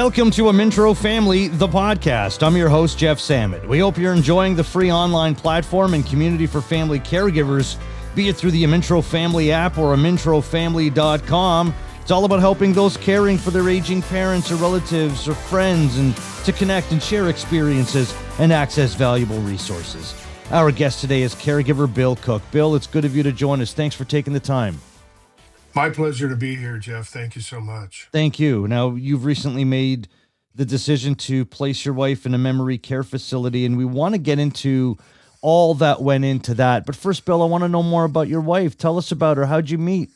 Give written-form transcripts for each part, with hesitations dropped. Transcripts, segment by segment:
Welcome to Amintro Family, the podcast. I'm your host, Jeff Sammut. We hope you're enjoying the free online platform and community for family caregivers, be it through the Amintro Family app or amintrofamily.com. It's all about helping those caring for their aging parents or relatives or friends and to connect and share experiences and access valuable resources. Our guest today is caregiver Bill Koch. Bill, it's good of you to join us. Thanks for taking the time. My pleasure to be here, Jeff. Thank you so much. Thank you. Now, you've recently made the decision to place your wife in a memory care facility, and we want to get into all that went into that. But first, Bill, I want to know more about your wife. Tell us about her. How'd you meet?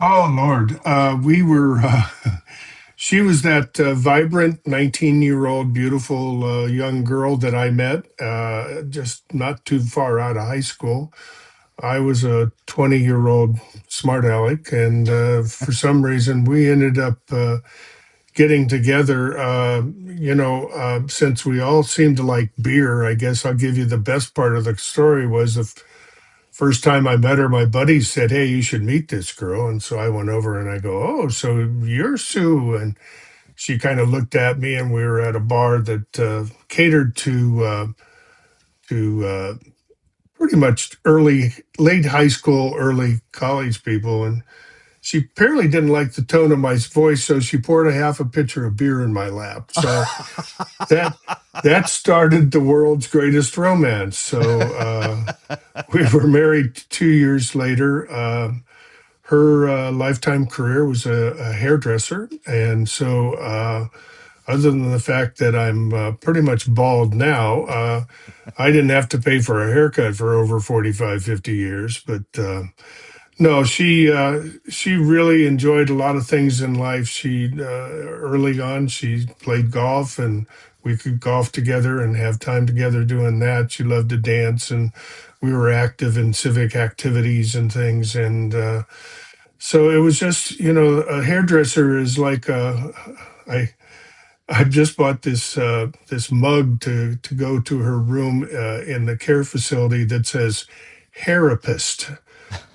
Oh, Lord. She was that vibrant 19-year-old, beautiful young girl that I met just not too far out of high school. I was a 20-year-old smart aleck, and for some reason, we ended up getting together. Since we all seemed to like beer, I guess I'll give you the best part of the story was first time I met her, my buddies said, "Hey, you should meet this girl." And so I went over and I go, "Oh, so you're Sue?" And she kind of looked at me, and we were at a bar that catered to pretty much late high school, early college people. And she apparently didn't like the tone of my voice, so she poured a half a pitcher of beer in my lap. So that started the world's greatest romance. So we were married 2 years later. Her lifetime career was a hairdresser. And so other than the fact that I'm pretty much bald now, I didn't have to pay for a haircut for over 45, 50 years. But no, she really enjoyed a lot of things in life. Early on, she played golf, and we could golf together and have time together doing that. She loved to dance, and we were active in civic activities and things. And so it was just, a hairdresser is like I just bought this mug to go to her room in the care facility that says "therapist,"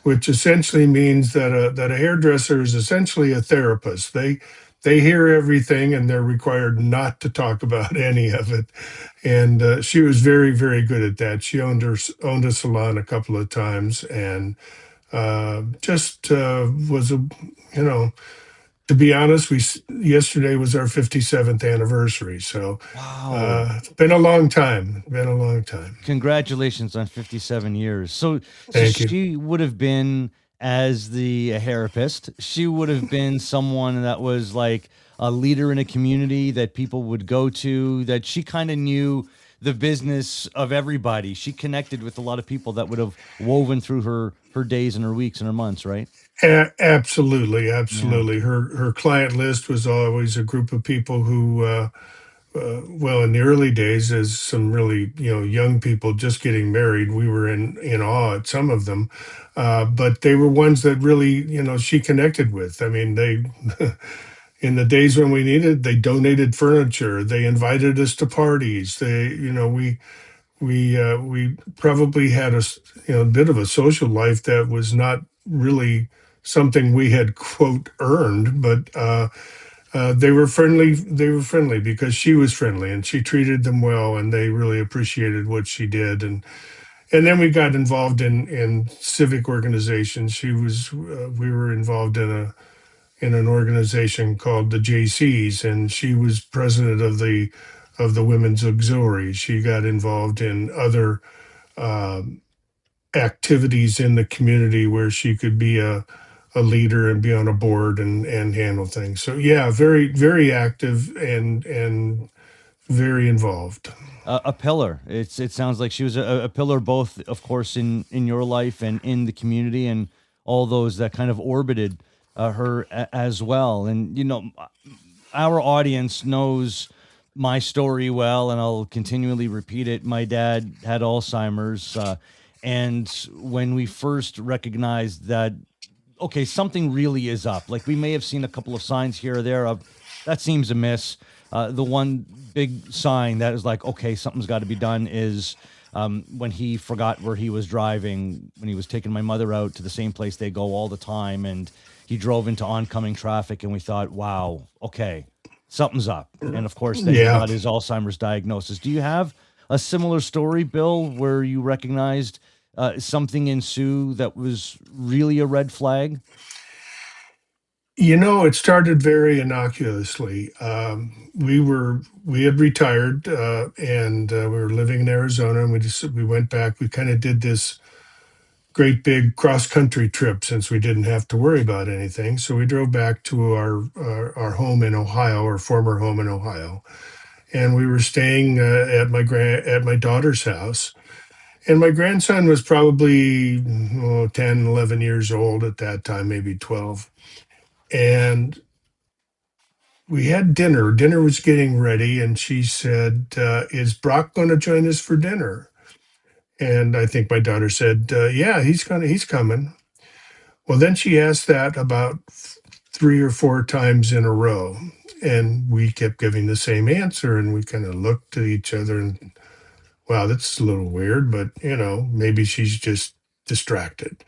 which essentially means that a hairdresser is essentially a therapist. They hear everything, and they're required not to talk about any of it. And she was very, very good at that. She owned a salon a couple of times, and just was to be honest, yesterday was our 57th anniversary. So Wow. it's been a long time. Been a long time. Congratulations on 57 years. So Thank you. she would have been, as a therapist, she would have been someone that was like a leader in a community that people would go to, that she kind of knew the business of everybody. She connected with a lot of people that would have woven through her days and her weeks and her months, right? Absolutely, Yeah. absolutely. Her client list was always a group of people who, well, in the early days, as some really young people just getting married, we were in awe at some of them, but they were ones that really she connected with. I mean, they in the days when we needed, they donated furniture. They invited us to parties. We probably had a bit of a social life that was not really something we had quote earned, but they were friendly. They were friendly because she was friendly, and she treated them well, and they really appreciated what she did. And then we got involved in civic organizations. We were involved in an organization called the JCs, and she was president of the women's auxiliary. She got involved in other activities in the community where she could be a leader and be on a board and handle things. So yeah, very, very active and very involved. A pillar. It sounds like she was a pillar, both, of course, in your life and in the community, and all those that kind of orbited her as well. And our audience knows my story well, and I'll continually repeat it. My dad had Alzheimer's, and when we first recognized that, okay, something really is up. Like, we may have seen a couple of signs here or there of that seems amiss. The one big sign that is like, okay, something's got to be done is when he forgot where he was driving, when he was taking my mother out to the same place they go all the time, and he drove into oncoming traffic, and we thought, wow, okay, something's up. And of course, then he Yeah. got his Alzheimer's diagnosis. Do you have a similar story, Bill, where you recognized something in Sue that was really a red flag? It started very innocuously. We had retired, and we were living in Arizona, and we went back. We kind of did this great big cross country trip since we didn't have to worry about anything. So we drove back to our home in Ohio, our former home in Ohio, and we were staying at my daughter's house. And my grandson was probably 10, 11 years old at that time, maybe 12. And we had dinner. Dinner was getting ready, and she said, "Is Brock going to join us for dinner?" And I think my daughter said, "Yeah, he's coming." Well, then she asked that about three or four times in a row, and we kept giving the same answer, and we kind of looked at each other and, wow, that's a little weird, but maybe she's just distracted.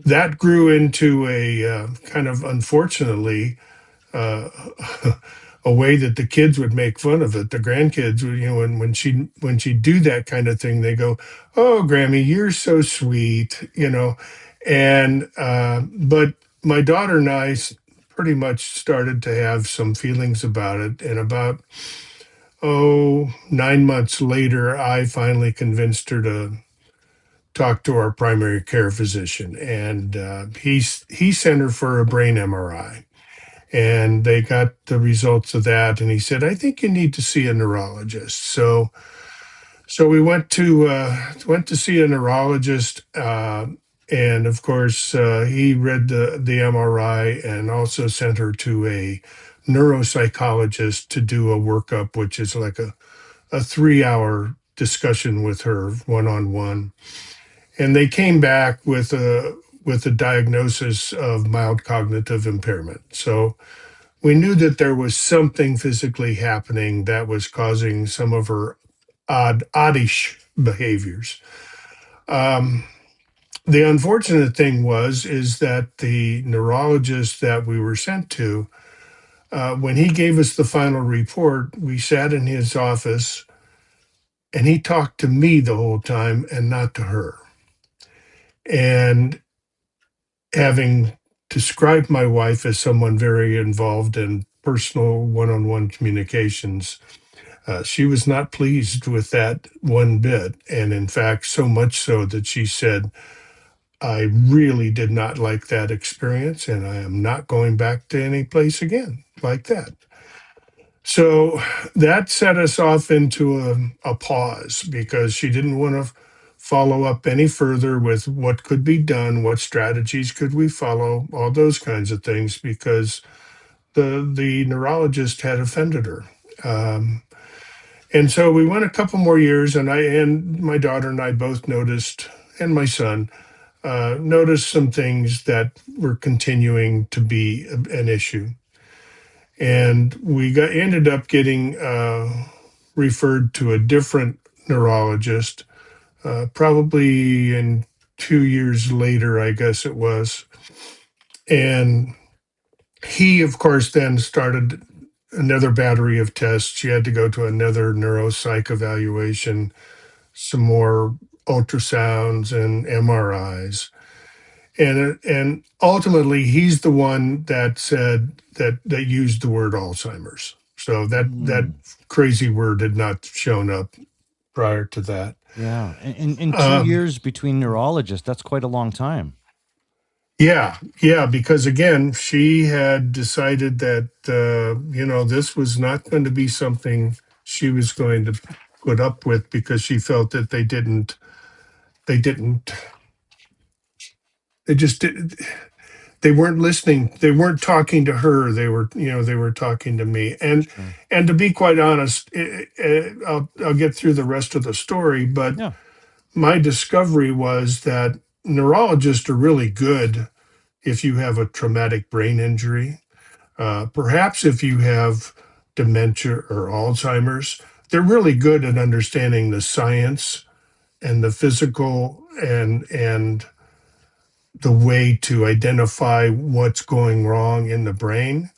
That grew into a kind of, unfortunately, uh, a way that the kids would make fun of it. The grandkids, when she do that kind of thing, they go, "Oh, Grammy, you're so sweet." And but my daughter and pretty much started to have some feelings about it, and about 9 months later, I finally convinced her to talk to our primary care physician, and he sent her for a brain MRI, and they got the results of that, and he said, "I think you need to see a neurologist." So we went to see a neurologist, and of course he read the MRI and also sent her to a neuropsychologist to do a workup, which is like a 3 hour discussion with her one on one. And they came back with a diagnosis of mild cognitive impairment. So we knew that there was something physically happening that was causing some of her oddish behaviors. Um, the unfortunate thing is that the neurologist that we were sent to, when he gave us the final report, we sat in his office and he talked to me the whole time and not to her. And having described my wife as someone very involved in personal one-on-one communications, she was not pleased with that one bit. And in fact, so much so that she said, "I really did not like that experience, and I am not going back to any place again like that." So that set us off into a pause because she didn't want to follow up any further with what could be done, what strategies could we follow, all those kinds of things, because the neurologist had offended her. Um, and so we went a couple more years, and my daughter and I both noticed, and my son noticed some things that were continuing to be an issue. And we ended up getting referred to a different neurologist, probably in 2 years later, I guess it was. And he, of course, then started another battery of tests. She had to go to another neuropsych evaluation, some more ultrasounds and MRIs. And ultimately, he's the one that said that used the word Alzheimer's. So that Mm, crazy word had not shown up prior to that. yeah. In two Um, years between neurologists, that's quite a long time. yeah, yeah, because again, she had decided that this was not going to be something she was going to put up with because she felt that they didn't they just did, they weren't listening, they weren't talking to her, they were talking to me. and Sure. and to be quite honest, I'll get through the rest of the story, but Yeah. my discovery was that neurologists are really good if you have a traumatic brain injury, perhaps if you have dementia or Alzheimer's. They're really good at understanding the science and the physical and the way to identify what's going wrong in the brain.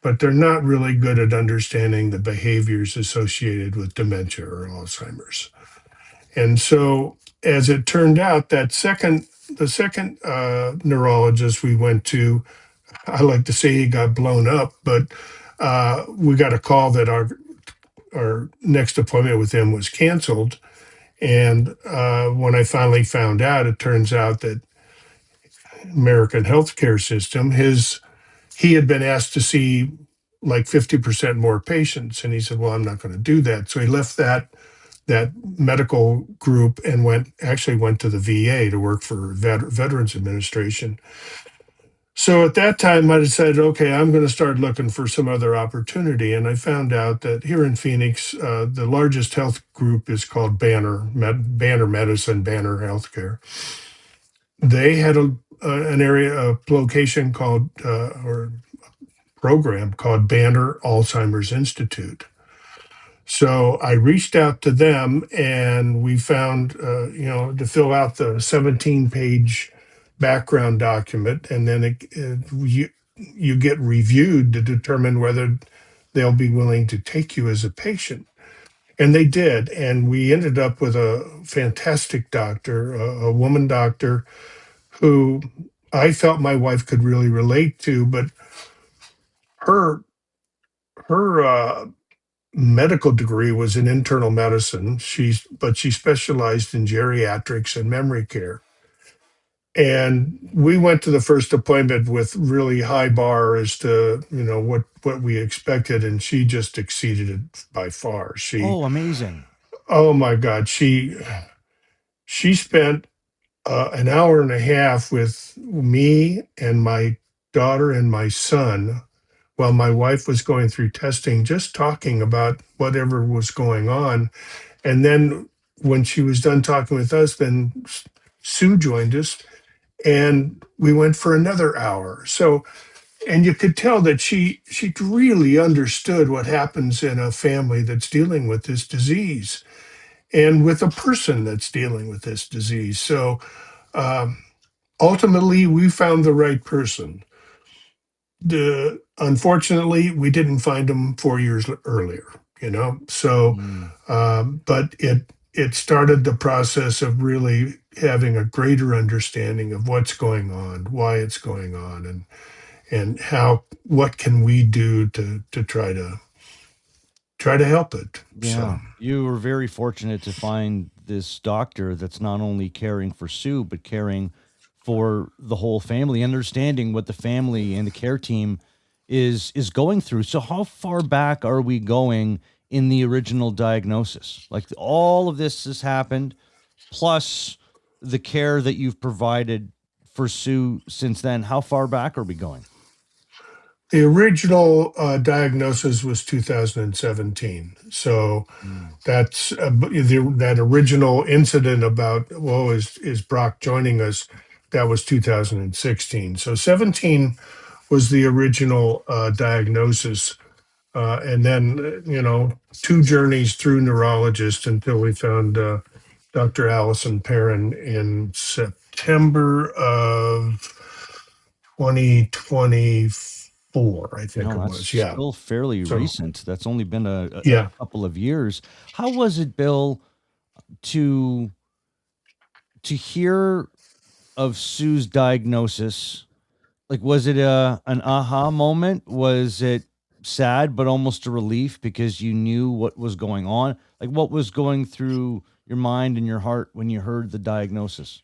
but they're not really good at understanding the behaviors associated with dementia or Alzheimer's. And so, as it turned out, the second neurologist we went to, I like to say he got blown up, but we got a call that our next appointment with him was canceled. And when I finally found out, it turns out that American healthcare system, he had been asked to see like 50% more patients, and he said, "Well, I'm not going to do that." So he left that medical group and went to the VA to work for Veterans Administration. So at that time, I decided, okay, I'm going to start looking for some other opportunity. And I found out that here in Phoenix, the largest health group is called Banner Medicine, Banner Healthcare. They had an area, a location called, or program called Banner Alzheimer's Institute. So I reached out to them, and we found, to fill out the 17-page background document, and then you get reviewed to determine whether they'll be willing to take you as a patient. And they did. And we ended up with a fantastic doctor, a woman doctor who I felt my wife could really relate to, but her her medical degree was in internal medicine. But she specialized in geriatrics and memory care. And we went to the first appointment with really high bar as to what we expected, and she just exceeded it by far. Oh, amazing. Oh my God, she spent an hour and a half with me and my daughter and my son while my wife was going through testing, just talking about whatever was going on. And then when she was done talking with us, then Sue joined us and we went for another hour. So, and you could tell that she really understood what happens in a family that's dealing with this disease and with a person that's dealing with this disease. So um, ultimately, we found the right person. Unfortunately, we didn't find him 4 years earlier. So Mm, but it started the process of really having a greater understanding of what's going on, why it's going on, and how what can we do to try to help it. So yeah. You were very fortunate to find this doctor that's not only caring for Sue, but caring for the whole family, understanding what the family and the care team is going through. So how far back are we going in the original diagnosis? Like all of this has happened, plus the care that you've provided for Sue since then. How far back are we going? the original diagnosis was 2017. So Mm, that's that original incident about, well, is Brock joining us? That was 2016. So 17 was the original diagnosis. And then, two journeys through neurologists until we found Dr. Allison Perrin in September of 2024, I think no, it that's was. Yeah. still fairly So, recent. That's only been a yeah. couple of years. How was it, Bill, to hear of Sue's diagnosis? Like, was it an aha moment? Was it sad, but almost a relief because you knew what was going on? Like, what was going through your mind and your heart when you heard the diagnosis?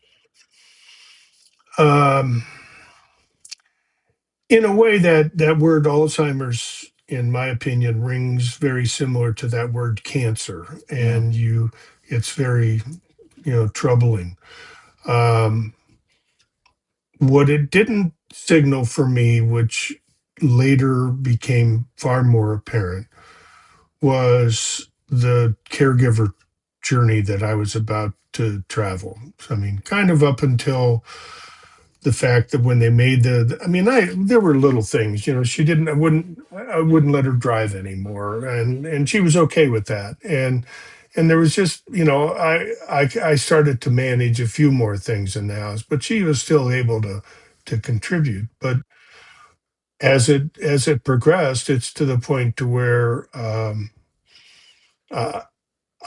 Um, in a way, that word Alzheimer's, in my opinion, rings very similar to that word cancer. Yeah. And it's very, troubling. Um, What it didn't signal for me, which later became far more apparent, was the caregiver journey that I was about to travel. I mean, kind of up until the fact that when they made I mean, there were little things, she didn't, I wouldn't let her drive anymore. And she was okay with that. And there was just, I started to manage a few more things in the house, but she was still able to contribute. But as it progressed, it's to the point to where uh,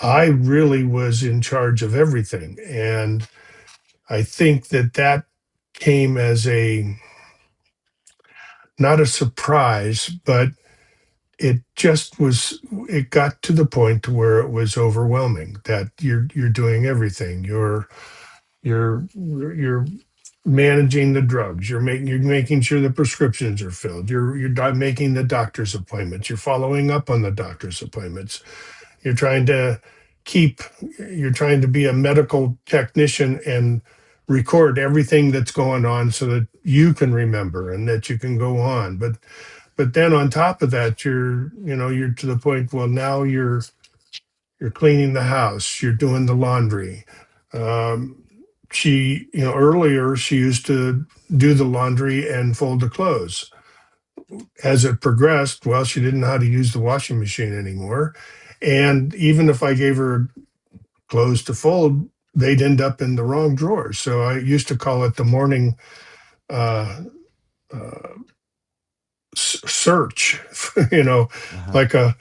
I really was in charge of everything, and I think that came as a not a surprise, but it just was. It got to the point to where it was overwhelming. That you're doing everything. You're managing the drugs. You're making sure the prescriptions are filled. You're making the doctor's appointments. You're following up on the doctor's appointments. You're trying to keep. You're trying to be a medical technician and record everything that's going on so that you can remember and that you can go on. But then on top of that, you're to the point. Well, now you're cleaning the house. You're doing the laundry. Um, earlier she used to do the laundry and fold the clothes. As it progressed, well, she didn't know how to use the washing machine anymore. And even if I gave her clothes to fold, they'd end up in the wrong drawers. So I used to call it the morning uh, uh, search, you know, Uh-huh. like a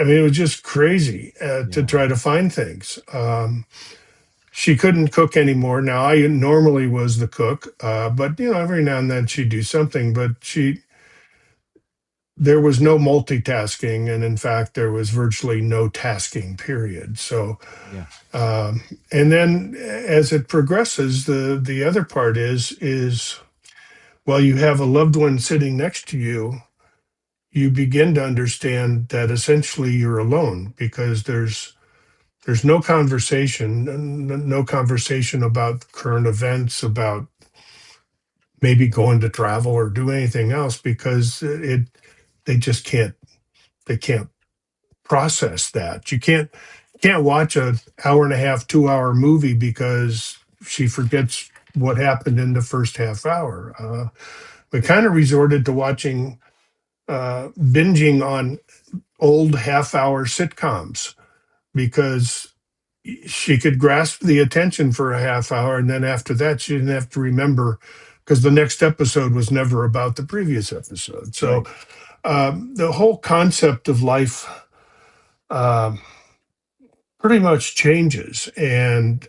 I mean, it was just crazy to Yeah. try to find things. She couldn't cook anymore. Now I normally was the cook, but every now and then she'd do something. But there was no multitasking, and in fact, there was virtually no tasking. Period. So, Yeah. and then as it progresses, the other part is while you have a loved one sitting next to you, you begin to understand that essentially you're alone because there's no conversation about current events, about maybe going to travel or do anything else because they just can't process that. You can't watch a hour and a half, 2 hour movie because she forgets what happened in the first half hour. We kind of resorted to watching binging on old half-hour sitcoms because she could grasp the attention for a half hour, and then after that she didn't have to remember because the next episode was never about the previous episode. So Right. the whole concept of life um, pretty much changes, and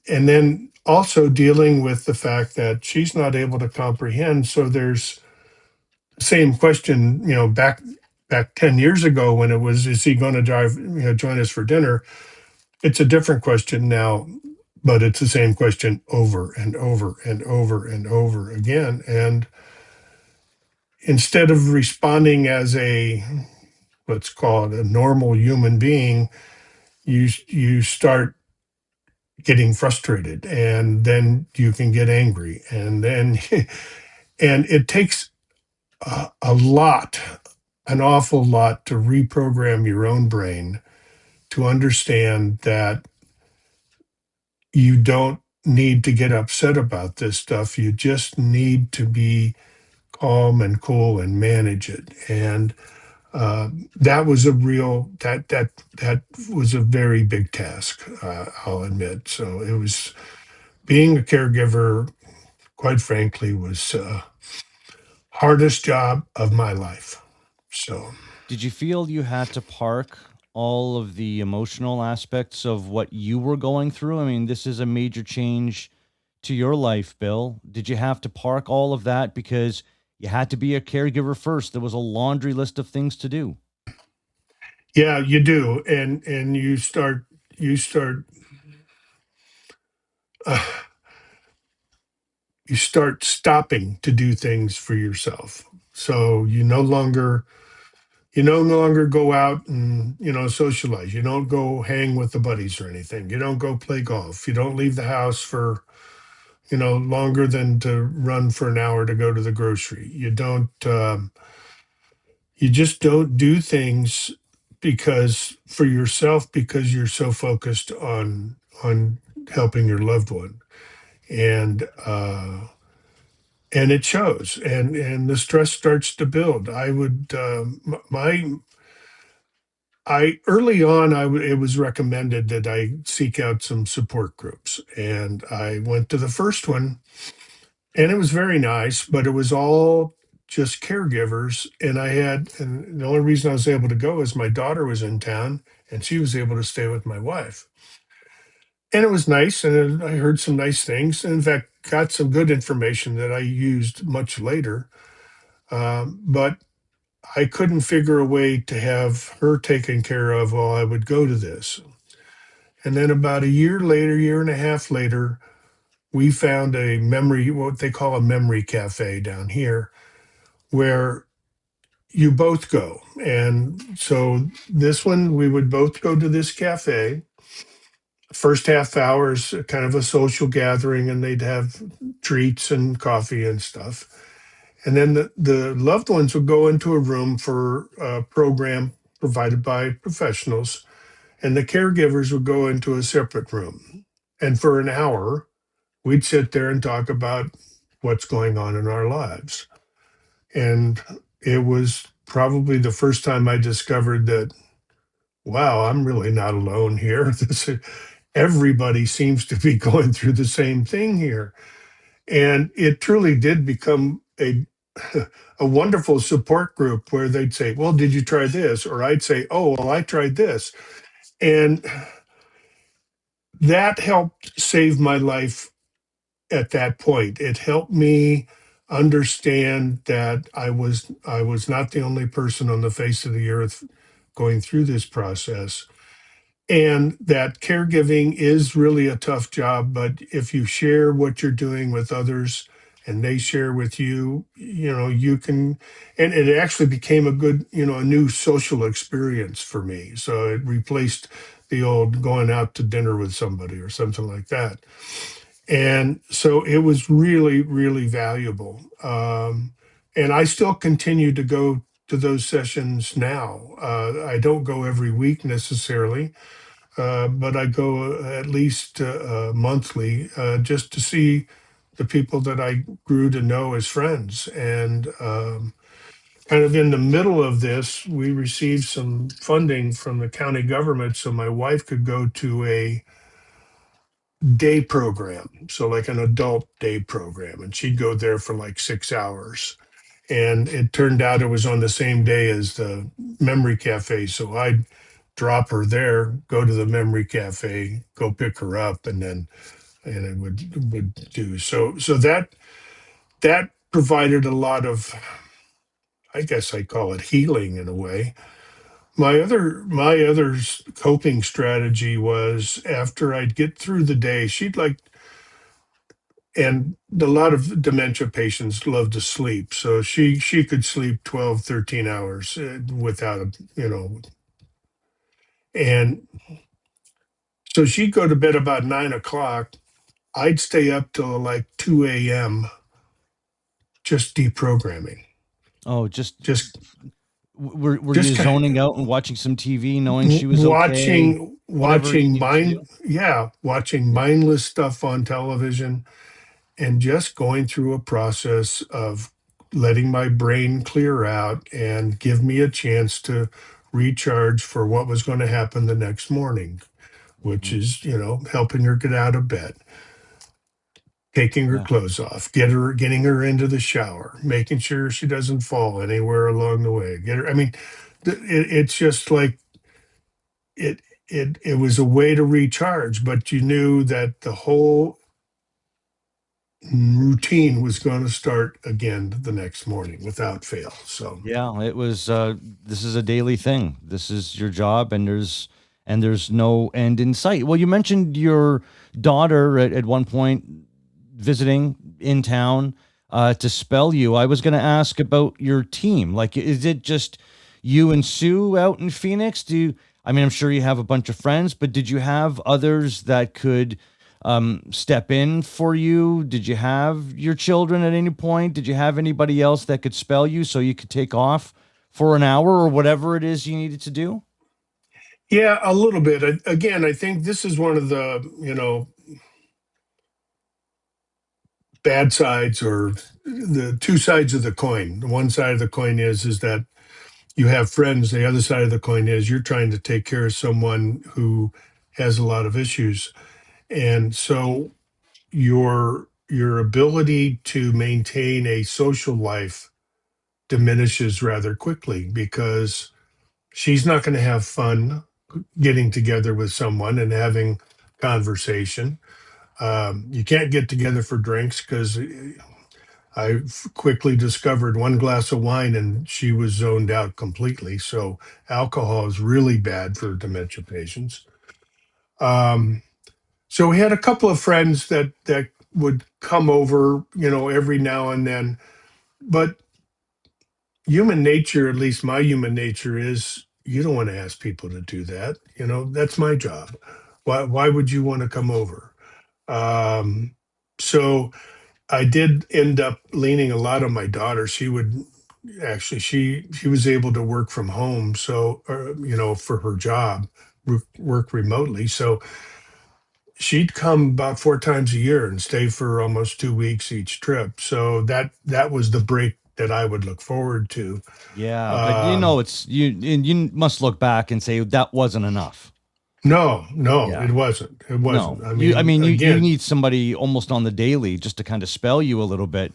then also dealing with the fact that she's not able to comprehend. So there's the same question, back 10 years ago when it was, is he going to join us for dinner? It's a different question now, but it's the same question over and over and over and over again. And instead of responding as let's call it a normal human being, you start getting frustrated, and then you can get angry, and then and it takes an awful lot to reprogram your own brain to understand that you don't need to get upset about this stuff. You just need to be calm and cool and manage it. And that was that was a very big task. I'll admit. So it was being a caregiver. Quite frankly, was hardest job of my life. So Did you feel you had to park all of the emotional aspects of what you were going through? I mean, this is a major change to your life, Bill. Did you have to park all of that because you had to be a caregiver first? There was a laundry list of things to do. yeah, you do, and you start uh, you start stopping to do things for yourself. So you no longer go out and socialize. You don't go hang with the buddies or anything. You don't go play golf. You don't leave the house for longer than to run for an hour to go to the grocery. You just don't do things because for yourself, because you're so focused on helping your loved one. And it shows, and the stress starts to build. I would my I early on, it was recommended that I seek out some support groups, and I went to the first one, And it was very nice, but it was all just caregivers. And the only reason I was able to go is my daughter was in town and she was able to stay with my wife. And it was nice. And I heard some nice things. And in fact, got some good information that I used much later. But I couldn't figure a way to have her taken care of while I would go to this. And then about a year later, year and a half later, we found what they call a memory cafe down here, where you both go. And so this one, we would both go to this cafe. First half hour is kind of a social gathering, and they'd have treats and coffee and stuff. And then the loved ones would go into a room for a program provided by professionals, and the caregivers would go into a separate room. And for an hour, we'd sit there and talk about what's going on in our lives. And it was probably the first time I discovered that, wow, I'm really not alone here. Everybody seems to be going through the same thing here. And it truly did become a wonderful support group where they'd say, well, did you try this? Or I'd say, oh, well, I tried this. And that helped save my life at that point. It helped me understand that I was not the only person on the face of the earth going through this process, and that caregiving is really a tough job. But if you share what you're doing with others and they share with you, you can. And it actually became a new social experience for me. So it replaced the old going out to dinner with somebody or something like that. And so it was really, really valuable. And I still continue to go to those sessions now. I don't go every week necessarily, but I go at least monthly, just to see the people that I grew to know as friends. And kind of in the middle of this, we received some funding from the county government so my wife could go to a day program, so like an adult day program, and she'd go there for like 6 hours. And it turned out it was on the same day as the memory cafe, so I'd drop her there, go to the memory cafe, go pick her up, and it would do so that provided a lot of, I guess I call it healing in a way. My other coping strategy was, after I'd get through the day, and a lot of dementia patients love to sleep, so she could sleep 12, 13 hours without and so she'd go to bed about 9 o'clock. I'd stay up till like 2 a.m. just deprogramming, Oh, just just were just you kind zoning out and watching some TV, knowing of she was okay, whatever you watching needed to do? watching Yeah, mindless stuff on television, and just going through a process of letting my brain clear out and give me a chance to recharge for what was going to happen the next morning, which hmm, is, helping her get out of bed, taking her yeah, clothes off, getting her into the shower, making sure she doesn't fall anywhere along the way. I mean, it's just like it was a way to recharge, but you knew that the whole routine was going to start again the next morning without fail. So, yeah. It was. This is a daily thing. This is your job, and there's no end in sight. Well, you mentioned your daughter at one point visiting in town to spell you. I was going to ask about your team. Like, is it just you and Sue out in Phoenix? I mean, I'm sure you have a bunch of friends, but did you have others that could step in for you? Did you have your children at any point? Did you have anybody else that could spell you so you could take off for an hour or whatever it is you needed to do? yeah, a little bit. Again, I think this is one of the, bad sides, or the two sides of the coin. The one side of the coin is that you have friends. The other side of the coin is you're trying to take care of someone who has a lot of issues. And so your your ability to maintain a social life diminishes rather quickly because she's not going to have fun getting together with someone and having conversation. You can't get together for drinks because I quickly discovered one glass of wine and she was zoned out completely. So alcohol is really bad for dementia patients. Um, so we had a couple of friends that would come over, every now and then. But human nature, at least my human nature, is you don't want to ask people to do that. That's my job. Why would you want to come over? Um, so I did end up leaning a lot on my daughter. She would actually she was able to work from home, so for her job, work remotely. So she'd come about 4 times a year and stay for almost 2 weeks each trip. So that was the break that I would look forward to. Yeah, but Um, it's you. And you must look back and say that wasn't enough. no, no, Yeah. it wasn't. It wasn't. No, I I mean, mean, you again, need somebody almost on the daily just to kind of spell you a little bit,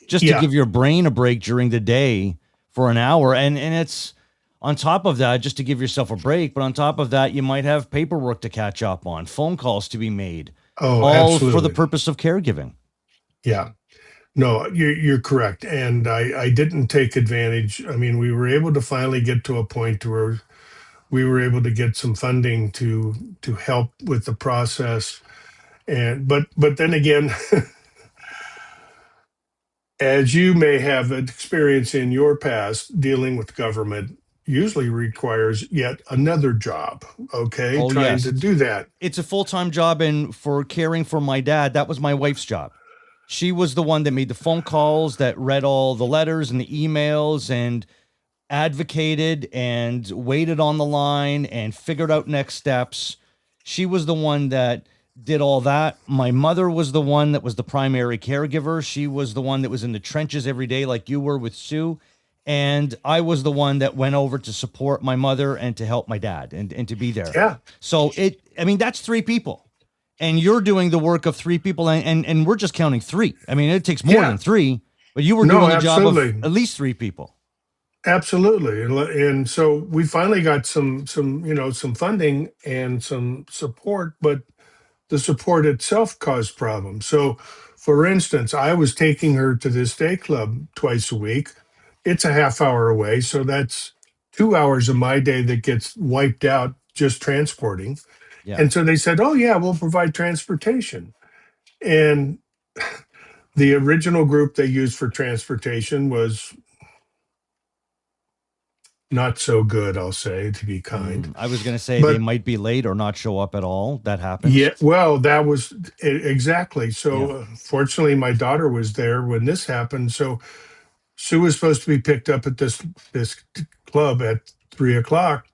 just to yeah. give your brain a break during the day for an hour. And it's on top of that, just to give yourself a break. But on top of that, you might have paperwork to catch up on, phone calls to be made, Oh, all for the absolutely. purpose of caregiving. Yeah. No, you're correct. And I didn't take advantage. I mean, we were able to finally get to a point where we were able to get some funding to help with the process. And but then again, as you may have experience in your past, dealing with government usually requires yet another job. Okay, Oh trying yes, to do that. it's a full-time job, and for caring for my dad, that was my wife's job. She was the one that made the phone calls, that read all the letters and the emails, and advocated and waited on the line and figured out next steps. She was the one that did all that. My mother was the one that was the primary caregiver. She was the one that was in the trenches every day, like you were with Sue. And I was the one that went over to support my mother and to help my dad and to be there. Yeah, So I mean, that's three people. And you're doing the work of three people, and we're just counting three. I mean, it takes more yeah. than three, but you were No, doing the job of absolutely. at least three people. Absolutely. And so we finally got some funding and some support, but the support itself caused problems. So for instance, I was taking her to this day club twice a week. It's a half hour away, so that's 2 hours of my day that gets wiped out just transporting. Yeah. And so they said, "Oh yeah, we'll provide transportation." And the original group they used for transportation was not so good, I'll say, to be kind. I was going to say they But might be late or not show up at all. That happens. yeah, well, that was exactly. So, Yeah. fortunately, my daughter was there when this happened. So Sue was supposed to be picked up at this club at 3 o'clock.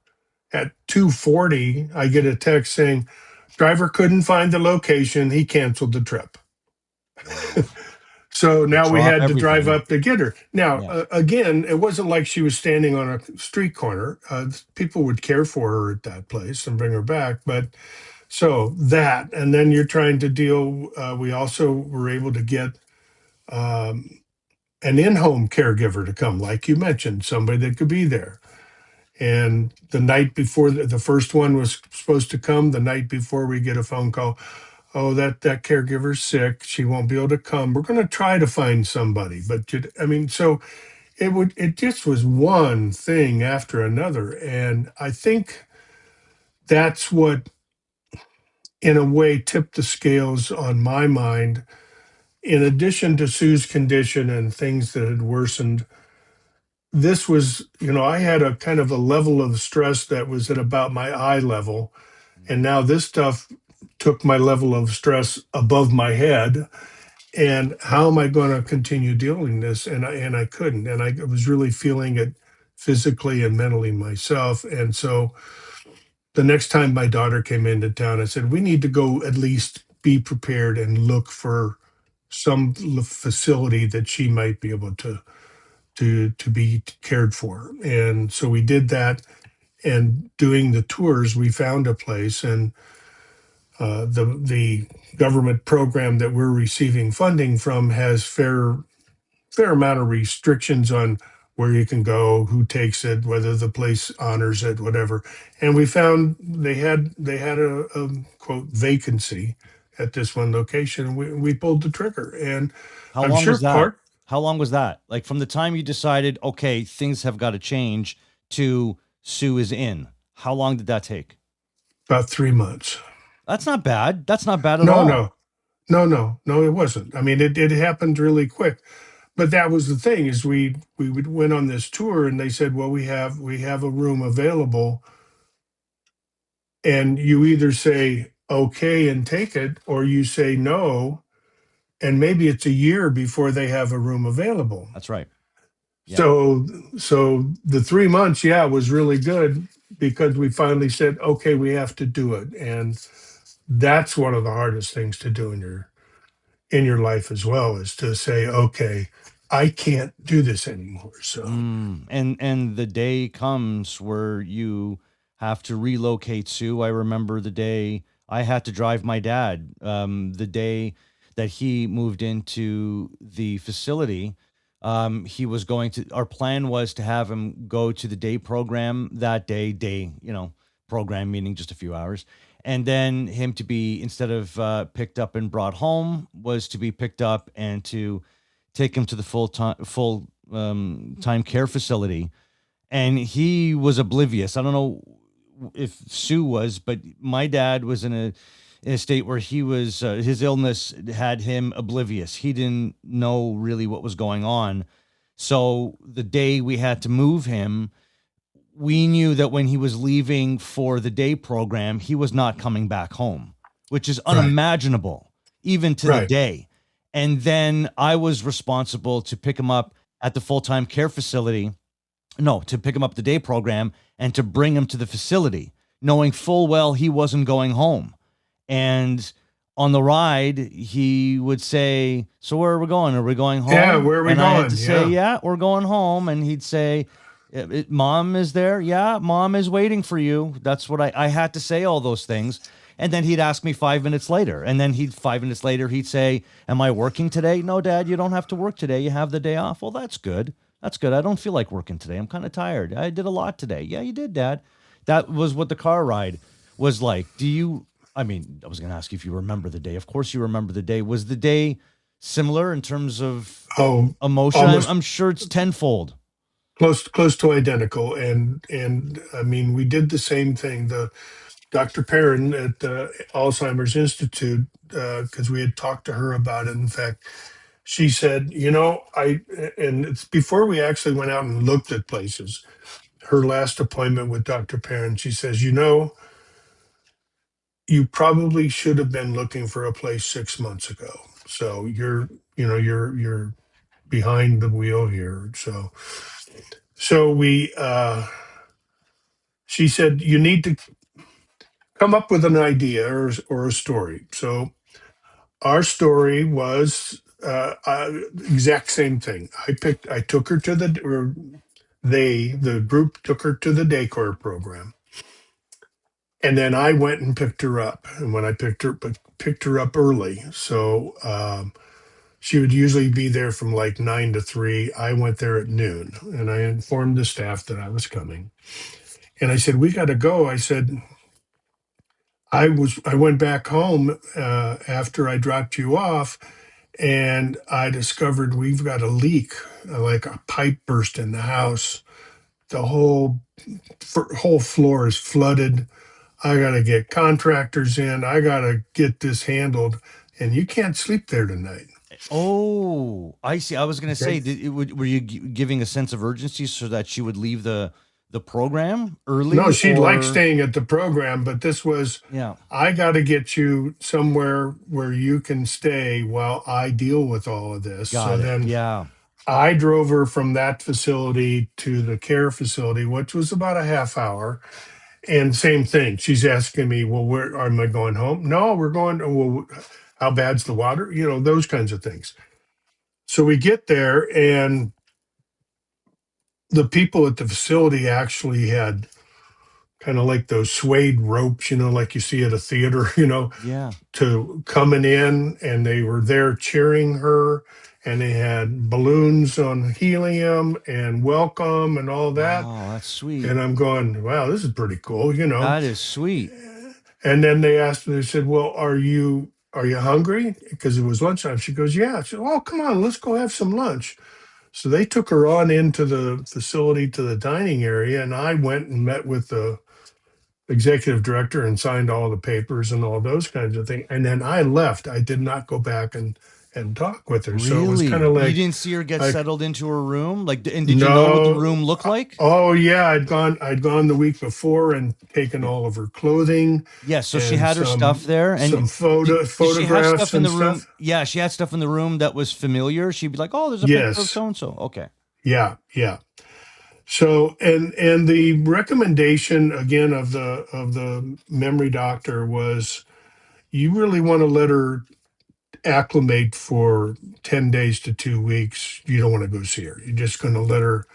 At 2:40, I get a text saying, "Driver couldn't find the location. He canceled the trip." Wow. So They now we drop had to drive everything. up to get her. Now, Yeah. again, it wasn't like she was standing on a street corner. People would care for her at that place and bring her back. But so that, and then you're trying to deal. We also were able to get um, an in-home caregiver to come, like you mentioned, somebody that could be there. And the night before the first one was supposed to come, the night before we get a phone call, oh, that caregiver's sick. She won't be able to come. We're going to try to find somebody. But I mean, so it just was one thing after another. And I think that's what, in a way, tipped the scales on my mind. In addition to Sue's condition and things that had worsened, this was, I had a kind of a level of stress that was at about my eye level. And now this stuff took my level of stress above my head. And how am I going to continue dealing this? And I couldn't. And I was really feeling it physically and mentally myself. And so the next time my daughter came into town, I said, we need to go at least be prepared and look for some facility that she might be able to be cared for. And so we did that. And doing the tours, we found a place. And The government program that we're receiving funding from has fair amount of restrictions on where you can go, who takes it, whether the place honors it, whatever. And we found they had a quote vacancy at this one location, and we pulled the trigger. And How I'm long sure was that? part How long was that? Like from the time you decided, okay, things have got to change to Sue is in. How long did that take? about 3 months. That's not bad. That's not bad at No, all. no, no, it wasn't. I mean, it happened really quick. But that was the thing is went on this tour and they said, well, we have a room available, and you either say okay and take it, or you say no, and maybe it's a year before they have a room available. That's right. Yeah. So the 3 months, yeah, was really good because we finally said, okay, we have to do it. And that's one of the hardest things to do in your life as well, is to say, okay, I can't do this anymore. So And the day comes where you have to relocate, Sue. I remember the day I had to drive my dad. The day that he moved into the facility, he was going to. Our plan was to have him go to the day program that day. Day, program meaning just a few hours, and then him to be, instead of picked up and brought home, was to be picked up and to take him to the full time care facility. And he was oblivious. I don't know if Sue was, but my dad was in a state where he was, his illness had him oblivious. He didn't know really what was going on. So the day we had to move him, we knew that when he was leaving for the day program, he was not coming back home, which is right, unimaginable, even to the right, day. And then I was responsible to pick him up at the full time care facility. No, to pick him up the day program and to bring him to the facility, knowing full well he wasn't going home. And on the ride, he would say, "So where are we going? Are we going yeah. home?" Where are we And I had going? to say, Yeah, "Yeah, we're going home." And he'd say, "Mom is there." "Yeah, mom is waiting for you." That's what I had to say, all those things. And then he'd ask me 5 minutes later. And then 5 minutes later, he'd say, "Am I working today?" "No, Dad, you don't have to work today. You have the day off." "Well, that's good. That's good. I don't feel like working today. I'm kind of tired. I did a lot today." "Yeah, you did, Dad." That was what the car ride was like. I mean, I was going to ask you if you remember the day. Of course, you remember the day. Was the day similar in terms of oh, emotion? I'm, almost I'm sure it's tenfold. close to identical. And I mean, we did the same thing. The Dr. Perrin at the Alzheimer's Institute, because we had talked to her about it. In fact, she said, and it's before we actually went out and looked at places. Her last appointment with Dr. Perrin, she says, you probably should have been looking for a place 6 months ago. So you're behind the wheel here. So she said, you need to come up with an idea or a story. So our story was exact same thing. I took her to the group took her to the daycare program. And then I went and picked her up. And when I picked her up early. So she would usually be there from like 9 to 3. I went there at noon, and I informed the staff that I was coming. And I said, we got to go. I said, I went back home after I dropped you off, and I discovered we've got a leak, like a pipe burst in the house. The whole floor is flooded. I got to get contractors in. I got to get this handled, and you can't sleep there tonight. Oh, I see. I was going to say, Okay. were you giving a sense of urgency so that she would leave the program No, early, she liked or staying at the program, but this was, yeah, I got to get you somewhere where you can stay while I deal with all of this. So got it. then Yeah, I drove her from that facility to the care facility, which was about a half hour. And same thing. She's asking me, well, where am I going home? No, we're going, well, how bad's the water? Those kinds of things. So we get there, and the people at the facility actually had kind of like those suede ropes, like you see at a theater, Yeah. to coming in, and they were there cheering her, and they had balloons on helium and welcome and all that. Wow, that's sweet. And I'm going, wow, this is pretty cool. That is sweet. And then they said, well, are you hungry? Because it was lunchtime. She goes, yeah. She said, oh, come on, let's go have some lunch. So they took her on into the facility to the dining area, and I went and met with the executive director and signed all the papers and all those kinds of things. And then I left. I did not go back and talk with her. So it was kind Really? of You didn't see her get like settled into her room? Like, and did you know what the no. room looked like? Oh yeah, I'd gone the week before and taken all of her clothing Yeah, so she and had her stuff there, some and did she have photographs stuff in and the room? stuff. Yeah, she had stuff in the room that was familiar. She'd be like, "Oh, there's a picture of Yes. so and so." Okay. Yeah, yeah. So and the recommendation again of the memory doctor was you really want to let her acclimate for 10 days to 2 weeks. You don't want to go see her. You're just going to let her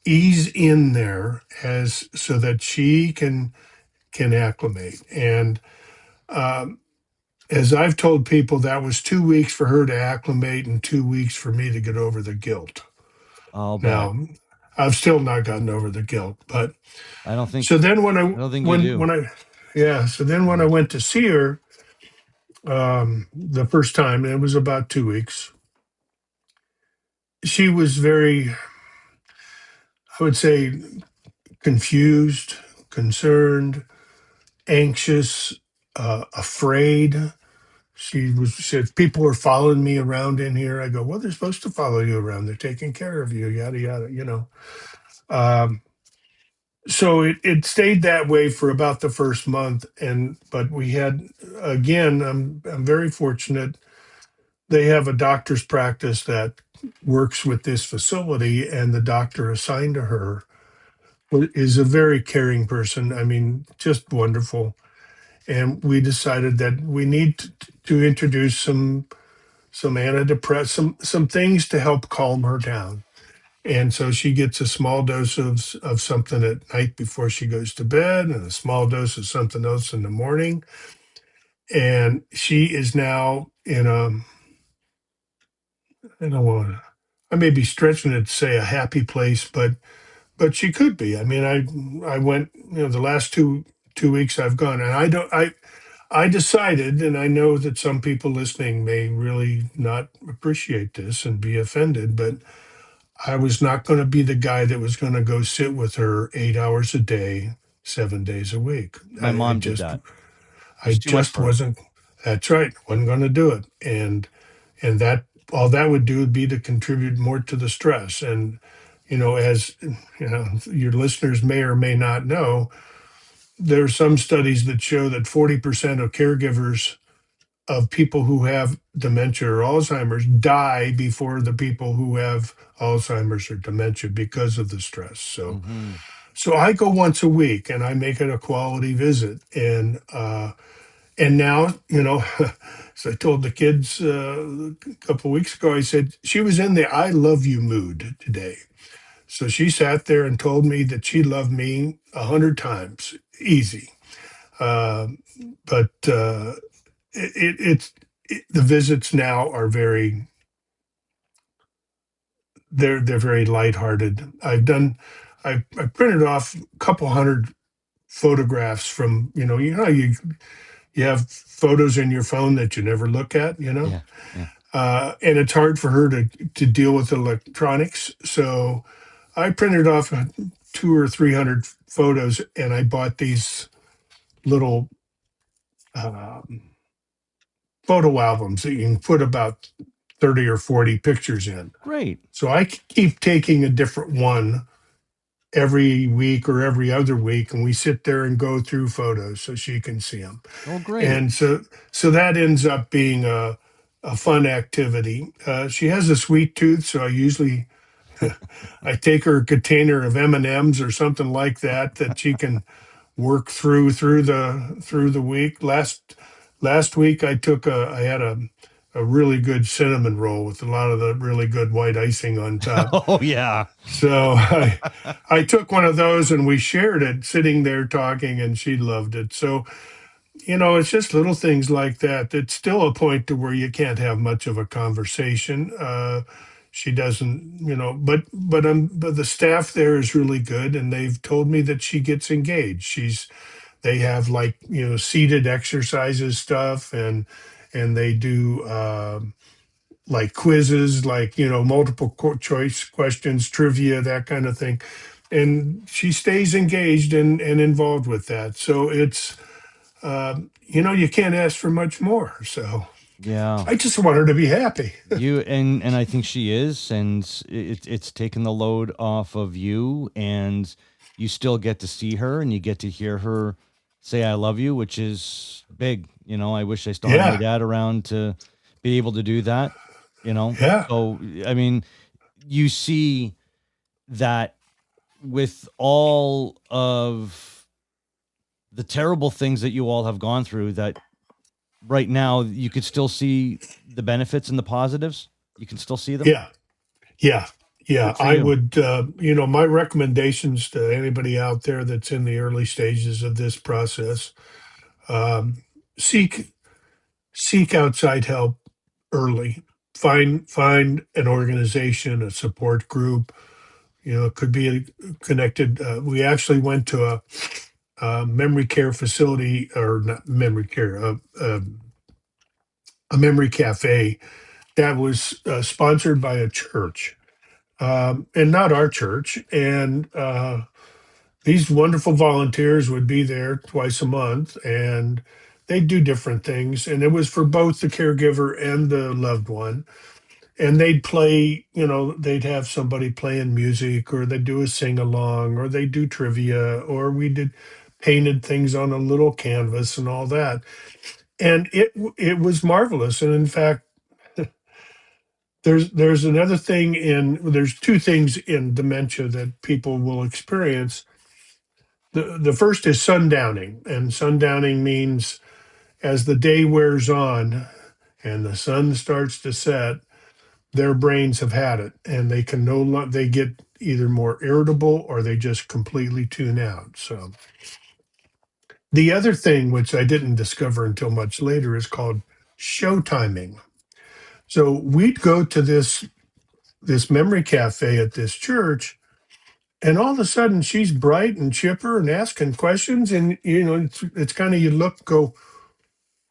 ease in there as so that she can acclimate. And um, as I've told people, that was 2 weeks for her to acclimate and 2 weeks for me to get over the guilt. I'll bet. Now, I've still not gotten over the guilt, but I don't think so then I don't think you do. yeah, so then when I Mm. went to see her the first time, and it was about 2 weeks, she was very, I would say, confused, concerned, anxious, afraid. She said, people are following me around in here. I go, well, they're supposed to follow you around. They're taking care of you, yada, yada. Um, so it stayed that way for about the first month. But we had, again, I'm very fortunate. They have a doctor's practice that works with this facility, and the doctor assigned to her is a very caring person. I mean, just wonderful. And we decided that we need to introduce some antidepressants, some things to help calm her down. And so she gets a small dose of something at night before she goes to bed, and a small dose of something else in the morning. And she is now in a, I don't want to, I may be stretching it to say a happy place, but she could be. I mean, I went, the last two weeks I've gone, and I decided, and I know that some people listening may really not appreciate this and be offended, but I was not going to be the guy that was going to go sit with her 8 hours a day, 7 days a week. My mom did that. It I was too much just for her. wasn't. That's right. Wasn't going to do it, and that all that would do would be to contribute more to the stress. And as your listeners may or may not know, there are some studies that show that 40% of caregivers of people who have dementia or Alzheimer's die before the people who have Alzheimer's or dementia because of the stress. So, Hmm. so I go once a week and I make it a quality visit. And now, as I told the kids a couple of weeks ago, I said she was in the "I love you" mood today. So she sat there and told me that she loved me 100 times, easy. Uh, but the visits now are they're very lighthearted. I printed off a couple hundred photographs from you have photos in your phone that you never look at, Yeah. Yeah. and it's hard for her to deal with electronics. So I printed off 200 or 300 photos, and I bought these little um, photo albums that you can put about 30 or 40 pictures in. Great. So I keep taking a different one every week or every other week, and we sit there and go through photos so she can see them. Oh, great. And so that ends up being a fun activity. She has a sweet tooth, so I usually I take her a container of M&Ms or something like that she can work through the week. Last week I had a really good cinnamon roll with a lot of the really good white icing on top. Oh yeah. So I took one of those and we shared it sitting there talking, and she loved it. So, it's just little things like that. It's still a point to where you can't have much of a conversation. She doesn't, but the staff there is really good, and they've told me that she gets engaged. They have, like, seated exercises stuff, and they do like quizzes, like, multiple choice questions, trivia, that kind of thing. And she stays engaged and involved with that. So you can't ask for much more. So Yeah. I just want her to be happy. And I think she is, and it's taken the load off of you, and you still get to see her and you get to hear her say "I love you," which is big. I wish I still had my Yeah. dad around to be able to do that. Yeah. So I mean, you see that with all of the terrible things that you all have gone through, that right now you could still see the benefits and the positives. You can still see them. Yeah. Yeah. Yeah. Good for I you. would, my recommendations to anybody out there that's in the early stages of this process, um, seek seek outside help early. Find an organization, a support group. It could be connected. We actually went to a memory care facility, or not memory care, a memory cafe that was sponsored by a church, and not our church. And these wonderful volunteers would be there twice a month, and they do different things. And it was for both the caregiver and the loved one. And they'd have somebody playing music, or they'd do a sing along, or they do trivia, or we did painted things on a little canvas and all that. And it was marvelous. And in fact, there's two things in dementia that people will experience. The first is sundowning, and sundowning means as the day wears on and the sun starts to set, their brains have had it, and they can no longer they get either more irritable, or they just completely tune out. So the other thing, which I didn't discover until much later, is called show timing. So we'd go to this memory cafe at this church, and all of a sudden she's bright and chipper and asking questions, and it's kind of, you look, go,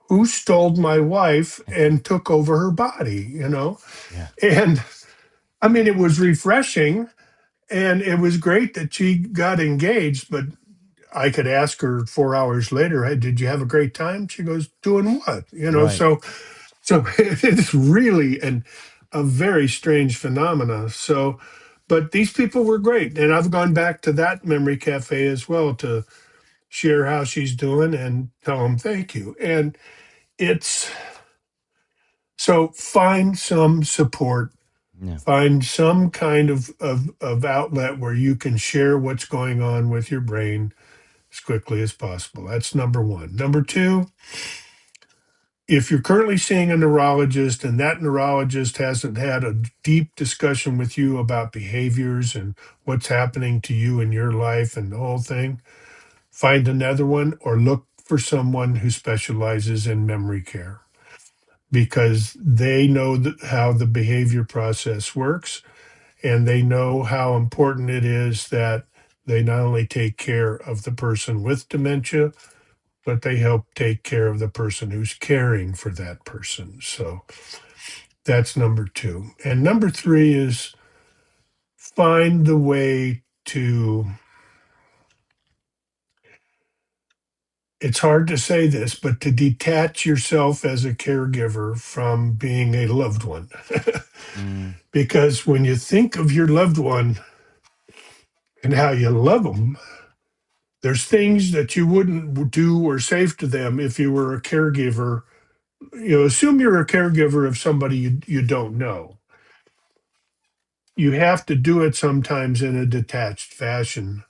who stole my wife and took over her body? Yeah. And I mean, it was refreshing, and it was great that she got engaged. But I could ask her 4 hours later, "Hey, did you have a great time?" She goes, "Doing what?" Right. So it's really a very strange phenomena. So, but these people were great, and I've gone back to that memory cafe as well to share how she's doing and tell them thank you. And it's so, find some support, Yeah. find some kind of outlet where you can share what's going on with your brain as quickly as possible. That's number one. Number two, if you're currently seeing a neurologist and that neurologist hasn't had a deep discussion with you about behaviors and what's happening to you in your life and the whole thing, find another one, or look for someone who specializes in memory care, because they know how the behavior process works, and they know how important it is that they not only take care of the person with dementia, but they help take care of the person who's caring for that person. So that's number two. And number three is find the way to, it's hard to say this, but to detach yourself as a caregiver from being a loved one. Mm, Because when you think of your loved one and how you love them, there's things that you wouldn't do or say to them if you were a caregiver. Assume you're a caregiver of somebody you don't know. You have to do it sometimes in a detached fashion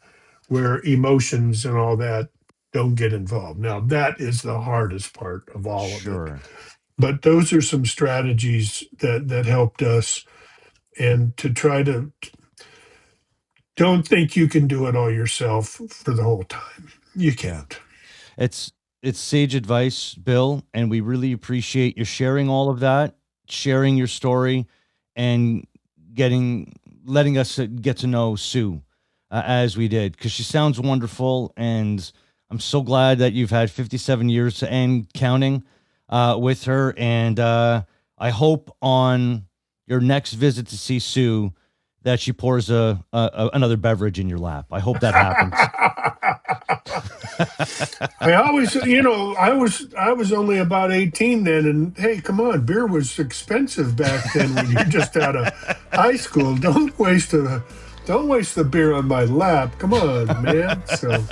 where emotions and all that don't get involved. Now, that is the hardest part of all of it. sure. But those are some strategies that helped us, and to try to don't think you can do it all yourself for the whole time. You Yeah. can't. It's it's sage advice, Bill, and we really appreciate you sharing all of that, sharing your story, and getting letting us get to know Sue as we did, because she sounds wonderful, and I'm so glad that you've had 57 years and counting with her, and I hope on your next visit to see Sue that she pours another beverage in your lap. I hope that happens. I always, I was only about 18 then, and hey, come on, beer was expensive back then when you're just out of high school. Don't waste the beer on my lap. Come on, man. So,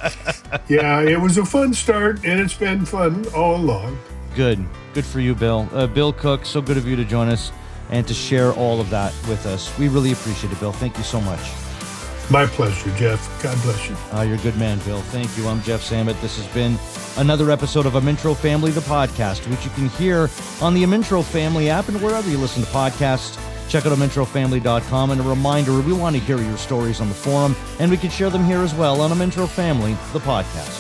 yeah, it was a fun start, and it's been fun all along. Good for you, Bill. Bill Koch, so good of you to join us and to share all of that with us. We really appreciate it, Bill. Thank you so much. My pleasure, Jeff. God bless you. You're a good man, Bill. Thank you. I'm Jeff Sammut. This has been another episode of Amintro Family, the podcast, which you can hear on the Amintro Family app and wherever you listen to podcasts. Check out amintrofamily.com. And a reminder, we want to hear your stories on the forum, and we can share them here as well on Amintro Family, the podcast.